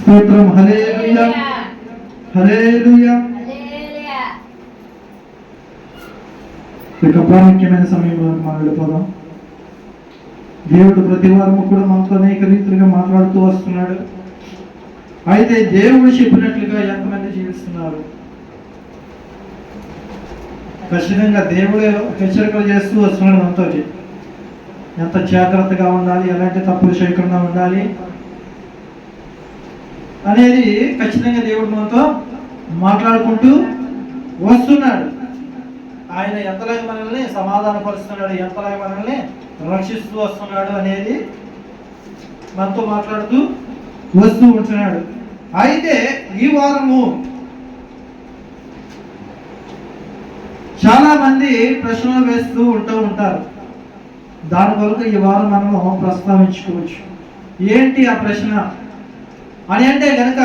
స్తోత్రం. హల్లెలూయా, హల్లెలూయా. ఇక ప్రాముఖ్యమైన సమయంలో మనం వెళ్ళిపోదాం. దేవుడు ప్రతి వారము కూడా మనతో అనేక రీతిగా మాట్లాడుతూ వస్తున్నాడు. అయితే దేవుడు చెప్పినట్లుగా ఎంతమంది జీవిస్తున్నారు? ఖచ్చితంగా దేవుడు హెచ్చరికలు చేస్తూ వస్తున్నాడు మనతో. ఎంత జాగ్రత్తగా ఉండాలి, ఎలాంటి తప్పులు చేయకుండా ఉండాలి అనేది ఖచ్చితంగా దేవుడు మనతో మాట్లాడుకుంటూ వస్తున్నాడు. ఆయన ఎంతలాగా మనల్ని సమాధానపరుస్తున్నాడు, ఎంతలాగా మనల్ని రక్షిస్తూ వస్తున్నాడు అనేది మనతో మాట్లాడుతూ వస్తూ ఉంటున్నాడు. అయితే ఈ వారము చాలా మంది ప్రశ్నలు వేస్తూ ఉంటారు. దాని కొరకు ఈ వారం మనము ప్రస్తావించుకోవచ్చు. ఏంటి ఆ ప్రశ్న అని అంటే కనుక,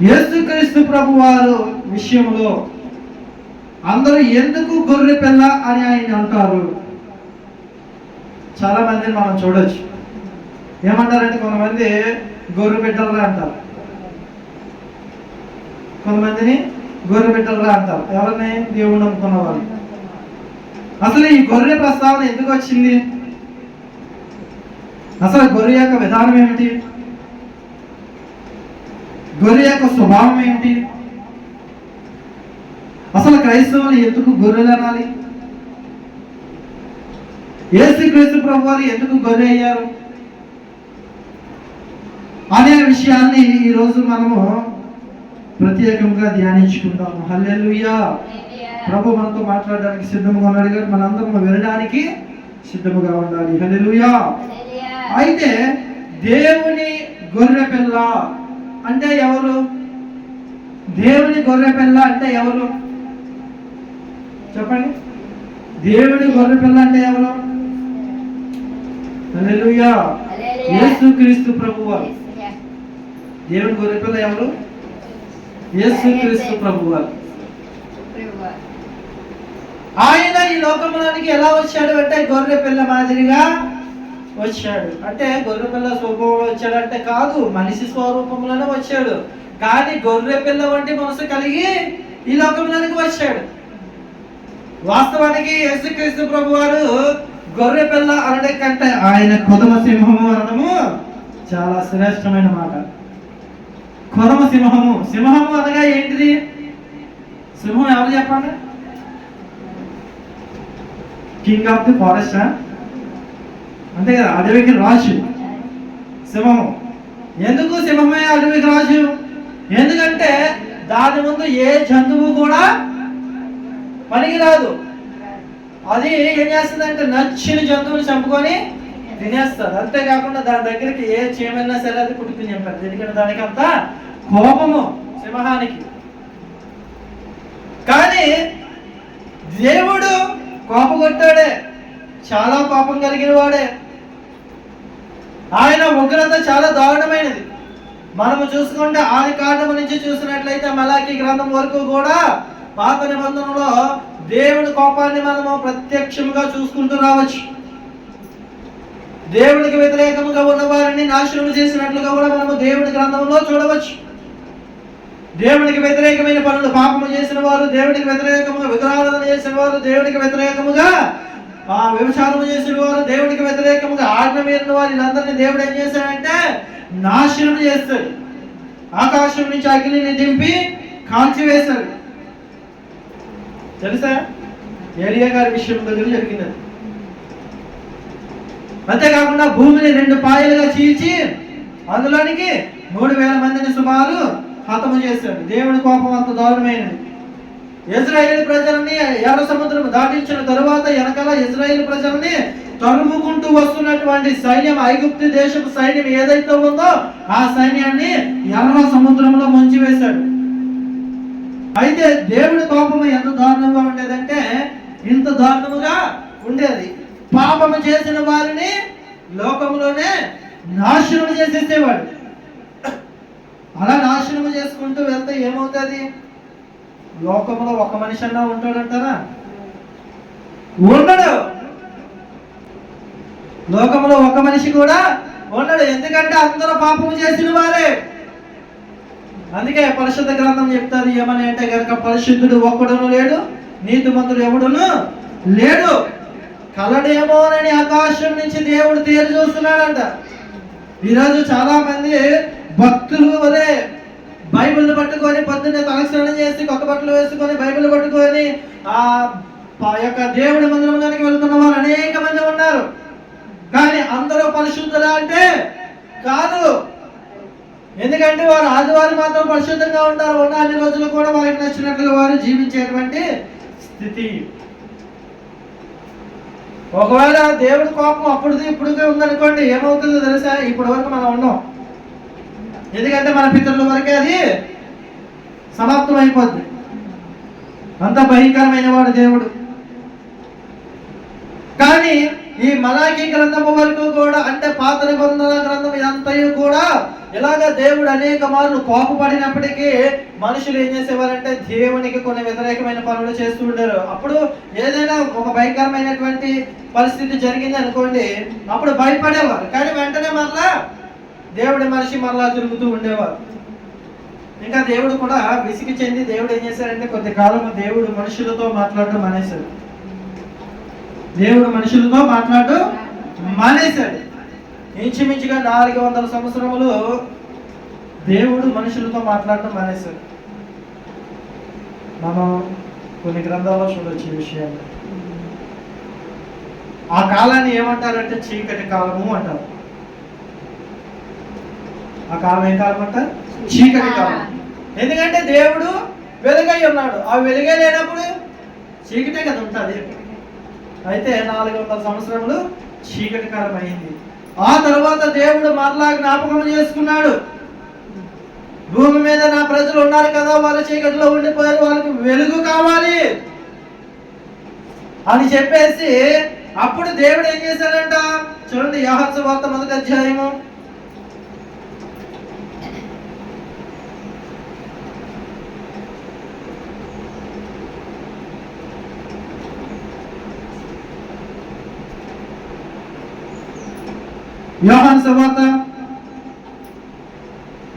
యేసుక్రీస్తు ప్రభు వారు విషయంలో అందరూ ఎందుకు గొర్రె పిల్ల అని ఆయన అంటారు? చాలా మందిని మనం చూడొచ్చు. ఏమంటారంటే కొంతమంది గొర్రె బిడ్డలుగా అంటారు, కొంతమందిని గొర్రె బిడ్డలుగా అంటారు. ఎవరిని? దేవుడు నమ్ముకున్న వాళ్ళు. అసలు ఈ గొర్రె ప్రస్తావన ఎందుకు వచ్చింది? అసలు గొర్రె యొక్క విధానం ఏమిటి? గొర్రె యొక్క స్వభావం ఏమిటి? అసలు క్రైస్తవులు ఎందుకు గొర్రెలు అనాలి? యేసుక్రీస్తు ప్రభు వారు ఎందుకు గొర్రె అయ్యారు అనే విషయాన్ని ఈరోజు మనము ప్రత్యేకంగా ధ్యానించుకుందాము. హల్లెలూయా. ప్రభు మనతో మాట్లాడడానికి సిద్ధంగా ఉన్నాడు కానీ మనందరం వినడానికి సిద్ధముగా ఉండాలి. హల్లెలూయా. అయితే దేవుని గొర్రె పిల్ల అంటే ఎవరు? దేవుని గొర్రె పిల్ల అంటే ఎవరు చెప్పండి? దేవుని గొర్రె పిల్ల అంటే ఎవరు? హల్లెలూయా. యేసుక్రీస్తు ప్రభువారు. దేవుని గొర్రె పిల్ల ఎవరు? యేసుక్రీస్తు ప్రభువారు. ఆయన ఈ లోకంలోనికి ఎలా వచ్చాడు అంటే గొర్రె పిల్ల మాదిరిగా వచ్చాడు. అంటే గొర్రె పిల్ల స్వరూపంలో వచ్చాడు అంటే కాదు, మనిషి స్వరూపంలోనే వచ్చాడు. కానీ గొర్రె పిల్ల వంటి మనసు కలిగి ఈ లోకంలోనికి వచ్చాడు. వాస్తవానికి యేసుక్రీస్తు ప్రభు వారు గొర్రె పిల్ల అనడం కంటే ఆయన కొదమ సింహము అనడము చాలా శ్రేష్టమైన మాట. కొదమ సింహము. సింహము అనగా ఏంటిది? సింహం ఎవరు చెప్పండి? కింగ్ ఆఫ్ ది ఫారెస్ట్ అంతే కదా, అడవికి రాజు సింహము. ఎందుకు సింహమే అడవికి రాజు? ఎందుకంటే దాని ముందు ఏ జంతువు కూడా పనికిరాదు. అది ఏం చేస్తుందంటే నచ్చిన జంతువుని చంపుకొని తినేస్తారు. అంతేకాకుండా దాని దగ్గరికి ఏ చీమైనా సరే అది పుట్టుకుని చెప్పారు. ఎందుకంటే దానికి అంత కోపము సింహానికి. కానీ దేవుడు కోపగొట్టాడే, చాలా కోపం కలిగిన వాడే. ఆయన ఉగ్రత చాలా దారుణమైనది. మనము చూసుకుంటే ఆది కాండము నుంచి చూసినట్లయితే మలాకీ గ్రంథం వరకు కూడా పాత నిబంధనలో దేవుడి కోపాన్ని మనము ప్రత్యక్షంగా చూసుకుంటూ రావచ్చు. దేవుడికి వ్యతిరేకంగా ఉన్న వారిని నాశనం చేసినట్లుగా కూడా మనము దేవుడి గ్రంథంలో చూడవచ్చు. దేవుడికి వ్యతిరేకమైన పనులు పాపము చేసిన వారు, దేవుడికి వ్యతిరేకముగా విగ్రహారాధన చేసిన వారు, దేవుడికి వ్యతిరేకముగా వ్యభిచారము చేసిన వారు, దేవుడికి వ్యతిరేకముగా ఆజ్ఞ మీరిన వారు, వీళ్ళందరినీ దేవుడు ఏం చేశాడంటే నాశనం చేస్తాడు. ఆకాశం నుంచి అగ్నిని దింపి కాల్చివేశాడు. తెలుసా? ఏలియా గారి విషయం దగ్గర జరిగింది. అంతేకాకుండా భూమిని 2 పాయలుగా చీల్చి అందులోనికి 3,000 మందిని సుమారు హతము చేశాడు. దేవుడి కోపం అంత దారుణమైనది. ఇజ్రాయేల్ ప్రజల్ని ఎర్ర సముద్రం దాటించిన తరువాత వెనకాల ఇజ్రాయేల్ ప్రజల్ని తరుముకుంటూ వస్తున్నటువంటి సైన్యం, ఐగుప్తు దేశపు సైన్యం ఏదైతే ఉందో ఆ సైన్యాన్ని ఎర్ర సముద్రంలో ముంచివేశాడు. అయితే దేవుడి కోపము ఎంత దారుణంగా ఉండేదంటే ఇంత దారుణముగా ఉండేది. పాపము చేసిన వారిని లోకంలోనే నాశనం చేసేసేవాడు. అలా నాశనం చేసుకుంటూ వెళ్తే ఏమవుతుంది? లోకంలో ఒక మనిషి అన్నా ఉంటాడంటారా? ఉండడు. లోకంలో ఒక మనిషి కూడా ఉన్నాడు. ఎందుకంటే అందరూ పాపము చేసిన వారే. అందుకే పరిశుద్ధ గ్రంథం చెప్తారు ఏమని అంటే కనుక, పరిశుద్ధుడు ఒక్కడును లేడు, నీతిమంతుడు ఎవడును లేడు, కలడేమోనని ఆకాశం నుంచి దేవుడు తేరు చూస్తున్నాడంట. ఈరోజు చాలా మంది భక్తులు అదే బైబిల్ పట్టుకొని పొద్దున్నే తలస్నానం చేసి కొత్త బట్టలు వేసుకొని బైబిల్ పట్టుకొని ఆ యొక్క దేవుడి మందిరంలోనికి వెళ్తున్న వారు అనేక మంది ఉన్నారు. కానీ అందరూ పరిశుద్ధులా అంటే కాదు. ఎందుకంటే వారు ఆదివారం మాత్రం పరిశుద్ధంగా ఉంటారు. ఉన్న అన్ని రోజులు కూడా వారికి నచ్చినట్లుగా వారు జీవించేటువంటి స్థితి. ఒకవేళ దేవుడి కోపం అప్పుడుది ఇప్పుడుగా ఉందనుకోండి, ఏమవుతుందో తెలుసా? ఇప్పటి వరకు మనం ఉన్నాం. ఎందుకంటే మన పితరుల వరకే అది సమాప్తం అయిపోద్ది. అంత భయంకరమైన వాడు దేవుడు. కానీ ఈ మలాకీ గ్రంథము వరకు కూడా, అంటే పాత నిబంధన గ్రంథం ఇదంతయు కూడా ఇలాగా దేవుడు అనేక మార్లు కోపపడినప్పటికీ మనుషులు ఏం చేసేవారంటే దేవునికి కొన్ని వ్యతిరేకమైన పనులు చేస్తూ ఉండేవారు. అప్పుడు ఏదైనా ఒక భయంకరమైనటువంటి పరిస్థితి జరిగింది అనుకోండి, అప్పుడు భయపడేవారు. కానీ వెంటనే మరలా దేవుడి మనిషి మరలా తిరుగుతూ ఉండేవారు. ఇంకా దేవుడు కూడా విసిగి చెంది దేవుడు ఏం చేశారంటే కొద్ది కాలం దేవుడు మనుషులతో మాట్లాడడం మానేశాడు. దేవుడు మనుషులతో మాట్లాడడం మానేశాడు. ఇంచుమించుగా 400 సంవత్సరములు దేవుడు మనుషులతో మాట్లాడడం మానేశాడు. మనం కొన్ని గ్రంథాల్లో చూడొచ్చు ఈ విషయాన్ని. ఆ కాలాన్ని ఏమంటారంటే చీకటి కాలము అంటారు. ఆ కాలం ఏం కాలం అంటారు? చీకటి కాలం. ఎందుకంటే దేవుడు వెలుగై ఉన్నాడు. ఆ వెలుగే లేనప్పుడు చీకటే కదా ఉంటుంది. అయితే 400 సంవత్సరములు చీకటి కాలం అయింది. ఆ తర్వాత దేవుడు మరలా జ్ఞాపకం చేసుకున్నాడు. భూమి మీద నా ప్రజలు ఉన్నారు కదా, వాళ్ళు చీకటిలో ఉండిపోయారు, వాళ్ళకి వెలుగు కావాలి అని చెప్పేసి అప్పుడు దేవుడు ఏం చేశాడంట? చూడండి, యోహాను సువార్త 1వ అధ్యాయము. యోహాను సువార్త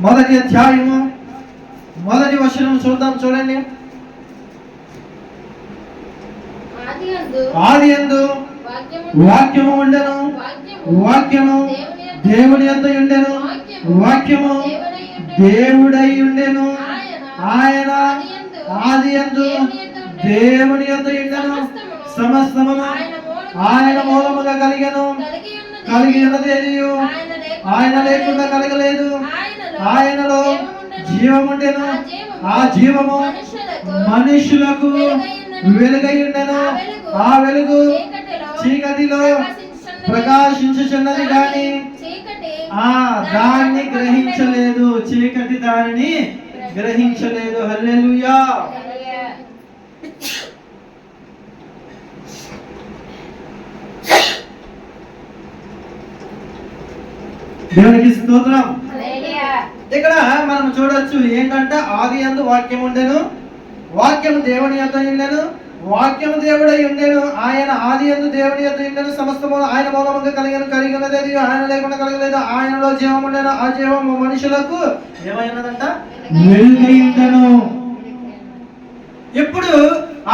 1వ అధ్యాయము 1వ వచనం చూద్దాం. చూడండి. ఆదియందు వాక్యము ఉండెను, వాక్యము దేవుని యొద్ద ఉండెను, వాక్యము దేవుడై ఉండెను, ఆయన ఆదియందు దేవుని యొద్ద ఉండెను, సమస్తమును ఆయన మూలముగా కలిగెను, కలిగి ఉన్నదేదియు ఆయన లేకుండా కలగలేదు. ఆయనలో జీవముండెను, ఆ జీవము మనుషులకు వెలుగై ఉండెను, ఆ వెలుగు చీకటిలో ప్రకాశించుచున్నది కానీ దాన్ని గ్రహించలేదు. చీకటి దానిని గ్రహించలేదు. హల్లెలూయా. దేవునికి స్తోత్రం. ఇక్కడ మనం చూడొచ్చు ఏంటంటే, ఆదియందు వాక్యం ఉండెను, వాక్యము దేవుని యొద్ద ఉండెను, వాక్యము దేవుడై ఉండెను, ఆయన ఆదియందు దేవుని యొద్ద ఉండెను, సమస్తము ఆయన మూలముగా కలిగెను, కలిగి ఉన్నది ఆయన లేకుండా కలగలేదు. ఆయనలో జీవం ఉండెను, ఆ జీవము మనుషులకు ఏమైనదంట? వెలుగై ఉండెను. ఇప్పుడు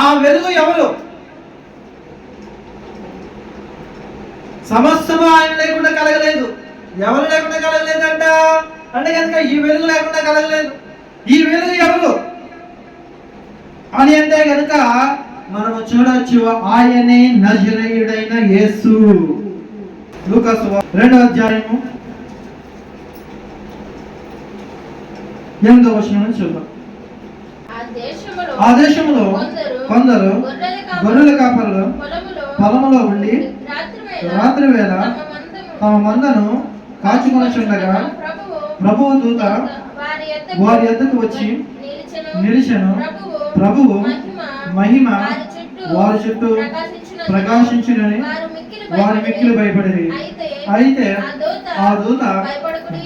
ఆ వెలుగు ఎవరు? సమస్తము ఆయన లేకుండా కలగలేదు. ఎవరు లేకుండా కలగలేదంట అంటే కనుక ఈ వెలుగు లేకుండా కలగలేదు. ఈ వెలుగు ఎవరు అని అంటే కనుక మనము చూడొచ్చు, ఆయనే నజరేయుడైన యేసు. లూకా సువార్త 2వ అధ్యాయము 8వ వచనం చూద్దాం. ఆ దేశములో కొందరు గొర్రెల కాపరులు పొలములో ఉండి రాత్రి వేళ తమ మందను కాచుకొనుచుండగా ప్రభువు దూత వారి యొద్దకు వచ్చి నిలిచెను. ప్రభువు మహిమ వారి చుట్టూ ప్రకాశించునని వారి మిక్కిలి భయపడిరి. అయితే ఆ దూత,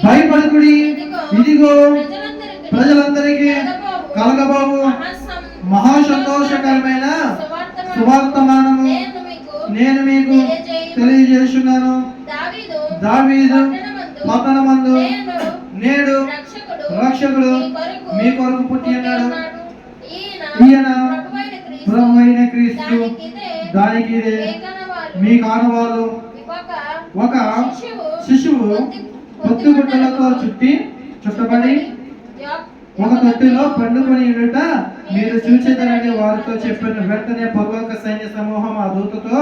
భయపడకుడి, ఇదిగో ప్రజలందరికీ కలగబోవు మహా సంతోషకరమైన సువార్తమానము నేను మీకు తెలియజేస్తున్నాను. దావీదు పతనమందు నేడు రక్షకుడు మీ కొరకు పుట్టి ఉన్నాడు. ఈయన ప్రభువైన క్రీస్తు. దానికి ఇదే మీ కానువాలు. ఒక శిశువు పొత్తిగుడ్డలతో చుట్టబడి ఒక తొట్టిలో పండుకొని ఉండుట మీరు చూచెదరని వారితో చెప్పిన. వెంటనే పరలోక సైన్య సమూహం ఆ దూతతో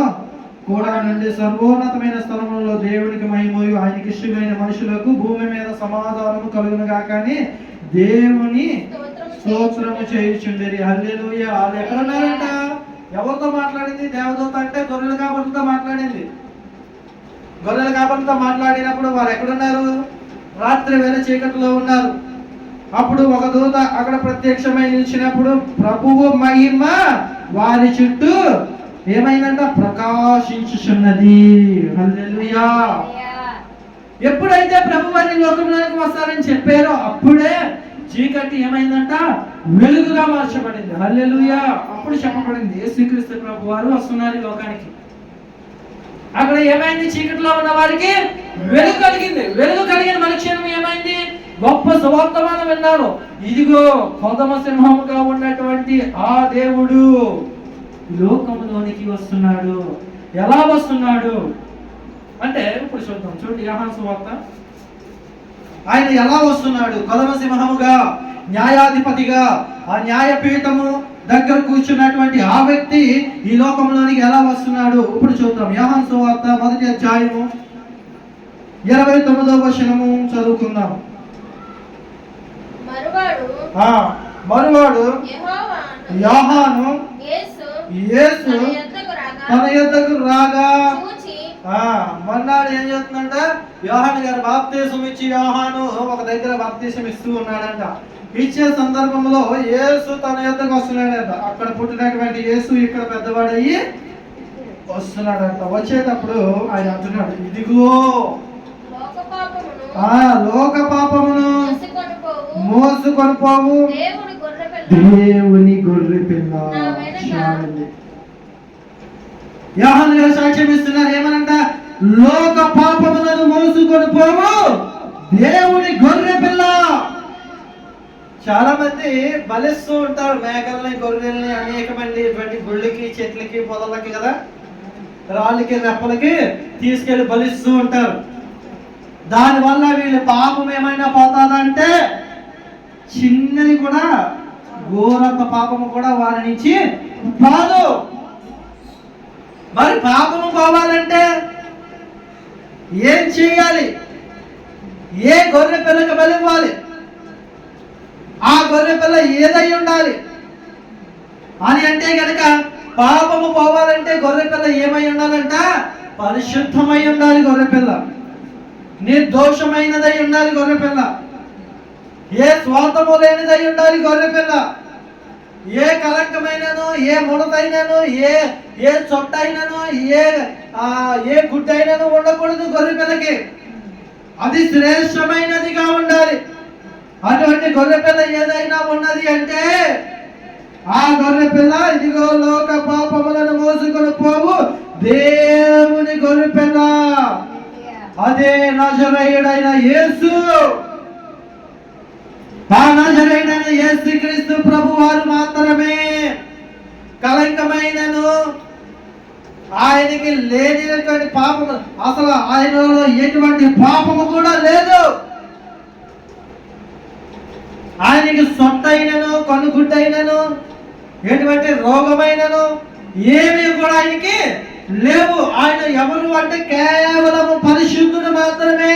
కూడా నుండి సర్వోన్నతమైన స్థలములో దేవునికి మహిమయు ఆయనకి ఇష్టమైన మనుషులకు భూమి మీద సమాధానము కలుగునుగా కానీ దేవుని స్తోత్రము చేయుచుండేది. హల్లెలూయా. వాళ్ళు ఎక్కడున్నారంట? ఎవరితో మాట్లాడింది? దేవదూత అంటే గొర్రెల కాపరులతో మాట్లాడింది. గొర్రెల కాపరులతో మాట్లాడినప్పుడు వారు ఎక్కడున్నారు? రాత్రి వేళ చీకటిలో ఉన్నారు. అప్పుడు ఒక దూత అక్కడ ప్రత్యక్షమై నిలిచినప్పుడు ప్రభువు మహిమ వారి చుట్టూ ఏమైందంట? ప్రకాశించుచున్నది. హల్లెలూయా. ఎప్పుడైతే ప్రభు వారి లోకంలోకి వస్తారని చెప్పారో అప్పుడే చీకటి ఏమైందంట? వెలుగుగా మార్చబడింది. హల్లెలూయా. అప్పుడు చెప్పబడింది యేసుక్రీస్తు ప్రభు వారు వస్తున్నారు ఈ లోకానికి. అక్కడ ఏమైంది? చీకటిలో ఉన్న వారికి వెలుగు కలిగింది. వెలుగు కలిగిన మరుక్షణం ఏమైంది? గొప్ప సువార్తమానం విన్నారు. ఇదిగో కొదమ సింహముగా ఉన్నటువంటి ఆ దేవుడు లోకంలోనికి వస్తున్నాడు. ఎలా వస్తున్నాడు అంటే ఇప్పుడు చూద్దాం. చూడండి యోహాను సువార్త. ఆయన ఎలా వస్తున్నాడు? కొదమ సింహముగా, న్యాయాధిపతిగా, ఆ న్యాయపీఠము దగ్గర కూర్చున్నటువంటి ఆ వ్యక్తి ఈ లోకంలోనికి ఎలా వస్తున్నాడు ఇప్పుడు చూద్దాం. యోహాను సువార్త 1వ అధ్యాయము 29వ వచనము చదువుకుందాం. మరువాడు యోహాను యేసు తన యొద్దకు రాగా మన్నాడు ఏం చేస్తుందంట? యోహాను గారు బాప్తీసం ఇచ్చి యోహాను ఒక దగ్గర బాప్తీసం ఇస్తూ ఉన్నాడంట. ఇచ్చే సందర్భంలో యేసు తన యొద్దకు వస్తున్నాడంట. అక్కడ పుట్టినటువంటి యేసు ఇక్కడ పెద్దవాడయ్యి వస్తున్నాడంట. వచ్చేటప్పుడు ఆయన అంటున్నాడు, ఇదిగో లోక పాపమును మోసుకొని పోవు దేవుని గొర్రె పిల్ల. యోహాను గారు సాక్ష్యం ఇస్తున్నారు. ఏమనంట? లోక పాపములను మోసుకొని పోవు దేవుని గొర్రె పిల్ల. చాలా మంది బలిస్తూ ఉంటారు మేకల్ని, గొర్రెల్ని, అనేక మంది ఇటువంటి గుళ్ళకి, చెట్లకి, పొదలకి కదా, రాళ్ళకి, రెప్పలకి తీసుకెళ్లి బలిస్తూ ఉంటారు. దానివల్ల వీళ్ళ పాపం ఏమైనా పోతాదంటే చిన్నది కూడా, ఘోరంత పాపము కూడా వారి నుంచి పోదు. మరి పాపము పోవాలంటే ఏం చేయాలి? ఏ గొర్రె పిల్లకి బలి ఇవ్వాలి? ఆ గొర్రె పిల్ల ఏదై ఉండాలి అని అంటే కనుక పాపము పోవాలంటే గొర్రె పిల్ల ఏమై ఉండాలంట? పరిశుద్ధమై ఉండాలి గొర్రె పిల్ల. నిర్దోషమైనదై ఉండాలి గొర్రె పిల్ల. ఏ స్వార్థము లేనిదై ఉండాలి గొర్రె పిల్ల. ఏ కలంకమైనను, ఏ ముడతైనను, ఏ చొట్టైనను, ఏ గుడ్డైనను ఉండకూడదు గొర్రె పిల్లకి. అది శ్రేష్టమైనదిగా ఉండాలి. అటువంటి గొర్రె పిల్ల ఏదైనా ఉన్నది అంటే ఆ గొర్రె పిల్ల ఇదిగో లోక పాపములను మోసుకొని పోవు దేవుని గొర్రె పిల్ల. అదే నజరేయుడైన యేసు. ఆ నజరేయుడైన యేసుక్రీస్తు ప్రభు వారు మాత్రమే కలంకమైనను, ఆయనకి లేనిటువంటి పాపము, అసలు ఆయనలో ఎటువంటి పాపము కూడా లేదు. ఆయనకి సొంతైనను, కనుగుడ్డైనను, ఎటువంటి రోగమైనను ఏమీ కూడా ఆయనకి లేవు. ఆయన ఎవరు అంటే కేవలము పరిశుద్ధుడు మాత్రమే.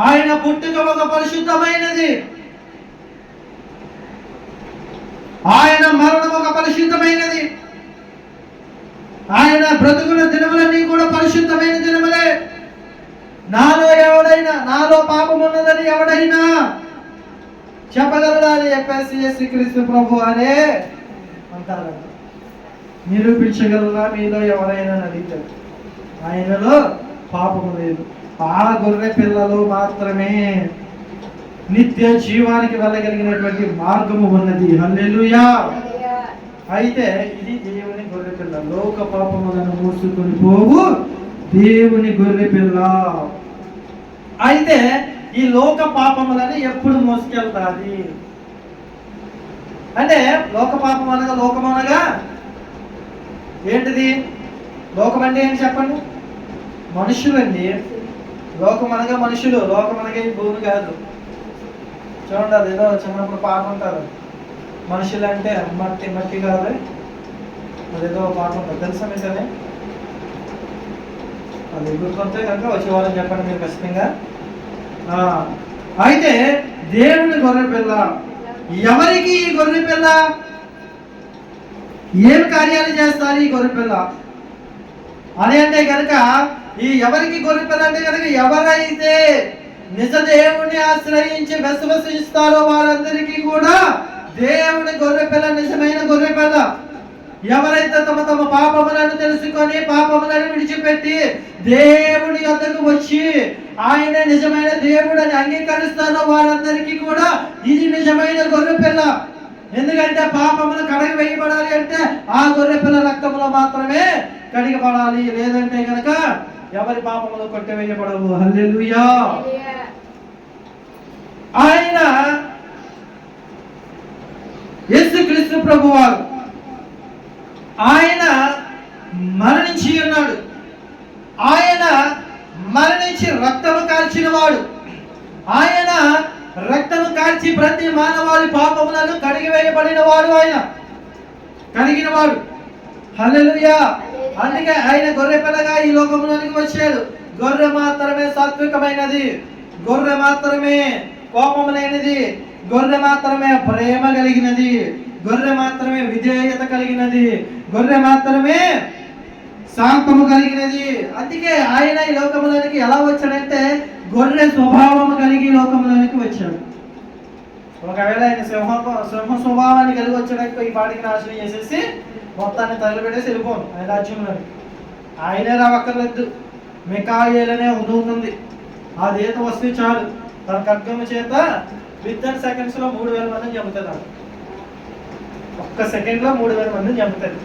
ఆయన పుట్టుక ఒక పరిశుద్ధమైనది, ఆయన మరణం ఒక పరిశుద్ధమైనది, ఆయన బ్రతుకున్న దినములన్నీ కూడా పరిశుద్ధమైన దినములే. నాలో పాపం ఉన్నదని ఎవడైనా చెప్పగలడా అని చెప్పేసి యేసుక్రీస్తు ప్రభు అనే అంటారు. నిరూపించగలరా మీలో ఎవరైనా అడిగారు? ఆయనలో పాపము లేదు. ఆ గొర్రె పిల్లలు మాత్రమే నిత్య జీవానికి వెళ్ళగలిగినటువంటి మార్గము ఉన్నది. హల్లెలూయా. అయితే ఇది దేవుని గొర్రె పిల్ల, లోక పాపములను మోసుకొని పోవు దేవుని గొర్రె పిల్ల. అయితే ఈ లోక పాపములని ఎప్పుడు మోసుకెళ్తాది అంటే, లోక పాపం అనగా లోకం అనగా ఏంటిది? లోకం అంటే ఏంటి చెప్పండి? మనుషులండి. లోకం అనగా మనుషులు. లోకం అనగా ఈ భూమి కాదు. చూడండి, అది ఏదో చిన్నప్పుడు పాట ఉంటారు, మనుషులు అంటే మట్టి మట్టి కాదు, అదేదో పాట ఉంటుంది, తెలుసా మీకు? అది అది గుర్తుంటే కనుక వచ్చే వాళ్ళని చెప్పండి మీరు ఖచ్చితంగా. అయితే దేవుని గొర్రె పిల్ల. ఎవరికి ఈ గొర్రె పిల్ల? ఏం కార్యాలు చేస్తారు ఈ గొర్రె పిల్ల అని అంటే కనుక, ఈ ఎవరికి గొర్రె పిల్ల అంటే కనుక, ఎవరైతే నిజ దేవుణ్ణి ఆశ్రయించి విశ్వసిస్తారో వారందరికీ కూడా దేవుని గొర్రె పిల్ల, నిజమైన గొర్రె పిల్ల. ఎవరైతే తమ తమ పాపములను తెలుసుకొని పాపములను విడిచిపెట్టి దేవుని యొద్దకు వచ్చి ఆయన నిజమైన దేవుడని అంగీకరిస్తారో వారందరికీ కూడా ఇది నిజమైన గొర్రె పిల్ల. ఎందుకంటే పాపములు కడిగి వేయబడాలి అంటే ఆ గొర్రె పిల్ల రక్తంలో మాత్రమే కడిగబడాలి, లేదంటే కనుక ఎవరి పాపములు కొట్టివేయబడవు. హల్లెలూయా. ఆయన యేసుక్రీస్తు ప్రభువారు ఆయన మరణించి ఉన్నాడు. ఆయన మరణించి రక్తము కార్చిన వాడు. ఆయన రక్తము కార్చి ప్రతి మానవాళి పాపములను కడిగివేయబడిన వాడు, ఆయన కడిగిన వాడు. హల్లెలూయా. అందుకే ఆయన గొర్రె పిల్లగా ఈ లోకంలోనికి వచ్చాడు. గొర్రె మాత్రమే సాత్వికమైనది, గొర్రె మాత్రమే కోపము లేనిది, గొర్రె మాత్రమే ప్రేమ కలిగినది, గొర్రె మాత్రమే విధేయత కలిగినది, గొర్రె మాత్రమే శాంతము కలిగినది. అందుకే ఆయన ఈ లోకంలోనికి ఎలా వచ్చాడంటే గొర్రె స్వభావము కలిగి లోకంలోనికి వచ్చాడు. ఒకవేళ ఆయన సింహ స్వభావాన్ని కలిగి వచ్చాడనుకో, ఈ పాటికి నాశనం చేసేసి మొత్తాన్ని తగలబెట్టేసి వెళ్ళిపోను ఆయన రాజ్యంలోని. ఆయనే రావక్కర్లేదు, మికాయేలనే ఉదువుతుంది. ఆ దేత వస్తే చాలు, తన ఖడ్గము చేత విత్ సెకండ్స్ లో 3000 మందిని చంపుతాడు. ఒక్క సెకండ్ లో 3000 మందిని చంపుతాడు.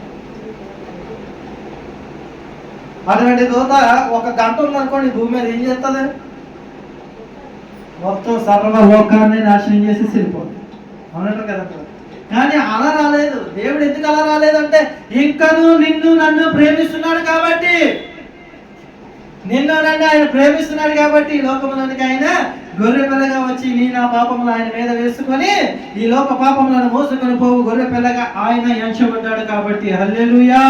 అటువంటి దూత ఒక గంట ఉందనుకోండి భూమి మీద, ఏం చేస్తుంది? మొత్తం సర్వలోకాన్ని నాశనం చేసి వెళ్ళిపోతుంది. అవునంటారు కదా. కానీ అలా రాలేదు. దేవుడు ఎందుకు అలా రాలేదంటే, ఇంకను నిన్ను నన్ను ప్రేమిస్తున్నాడు కాబట్టి, నిన్ను నన్ను ఆయన ప్రేమిస్తున్నాడు కాబట్టి ఈ లోకములోనికి ఆయన గొర్రె పిల్లగా వచ్చి నీ నా పాపములు ఆయన మీద వేసుకొని ఈ లోక పాపములను మోసుకొని పోవు గొర్రె పిల్లగా ఆయన ఎంచబడ్డాడు కాబట్టి. హల్లెలూయా.